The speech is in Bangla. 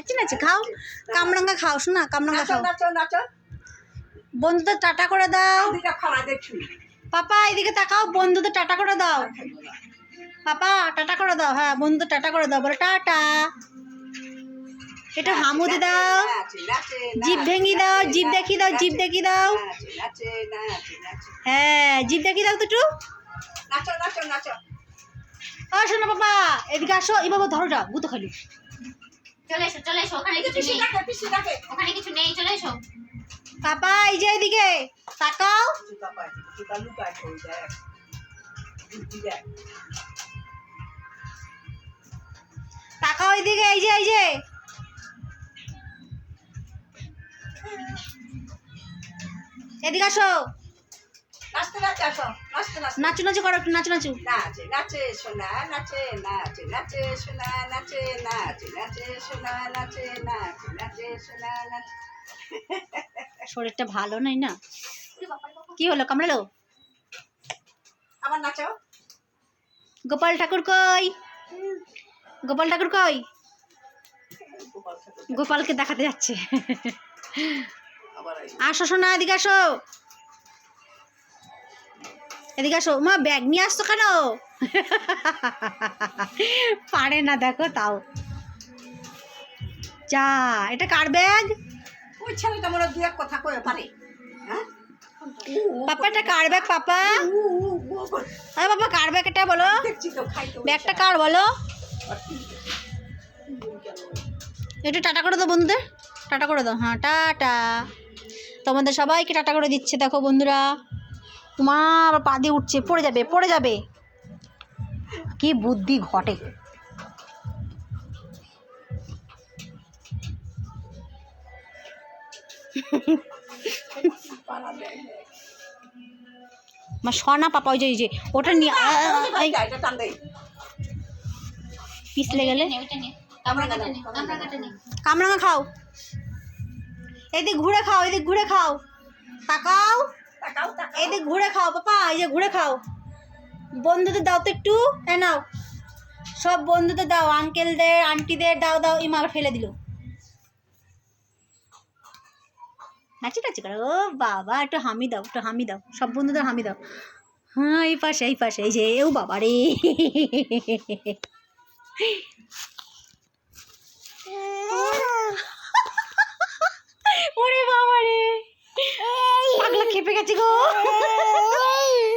নাচি নাচি খাও, কামরাঙ্গা খাও শোনা, কামরাঙ্গা খাও। বন্ধুদের টাটা করে দাও। পাপা এদিকে তাকাও, বন্ধুদের টাটা করে দাও। পাপা টাটা করে দাও। হ্যাঁ বন্ধুদের টাটা করে দাও, বলে টাটা। এটা হামুদি দাও, জিভ ভেঙি দাও, জিভ দেখি দাও, জিভ দেখি দাও। হ্যাঁ জিভ দেখি দাও তো একটু। ও শোনো বাবা এদিকে আসো, এই বাবা ধরো যাও, গুতো খালি। চলে এসো, ওখানে কিছু নেই, চলে এসো। পাপা এই যে এদিকে তাকাও। তাকাও এদিকে, এই যে এদিকে আসো। নাচু নাচু করো, একটু নাচু নাচু। নাচে সোনা, নাচে সোনা, নাচে সোনা। শরীরটা ভালো নাই না, কি হলো, কামড়ালো? আবার নাচো। গোপাল ঠাকুর কই? গোপাল ঠাকুর কই? গোপালকে দেখাতে যাচ্ছে। আসো শোনা, এদিকে আসো, এদিকে আসো। মা ব্যাগ নিয়ে আসতো কেন? পারে না দেখো তাও। যা, এটা কার ব্যাগ? ওই ছেলেটা মনে দু এক কথা কয়ে পারে। পাপা এটা কার ব্যাগ? পাপা আরে বাবা কার ব্যাগ এটা বলো, ব্যাগটা কার বলো? একটু টাটা করে দাও বন্ধুদের, টাটা করে দাও। হ্যাঁ টাটা, তোমাদের সবাইকে টাটা করে দিচ্ছে দেখো বন্ধুরা। তোমার আবার পা দিয়ে উঠছে, পড়ে যাবে পড়ে যাবে। কি বুদ্ধি ঘটে। মা সনা পাপা ওই যে ওটা নিয়ে পিছলে গেলে। কামরাঙা খাও, এদিক ঘুরে খাও, এদিক ঘুরে খাও। তাকাও, এদিক ঘুরে খাও পাপা, এই যে ঘুরে খাও। বন্ধুদের দাও তো একটু, হ্যাঁ নাও, সব বন্ধুদের দাও, আঙ্কেলদের আন্টিদের দাও দাও। এই মা আবার ফেলে দিল। নাচি নাচি করো। ও বাবা একটু হামি দাও, একটু হামি দাও, সব বন্ধুদের হামি দাও। হ্যাঁ এই পাশে এই যে, ও বাবা রে। ওরে বাবা রে, পাগলা খেপে গেছি গো।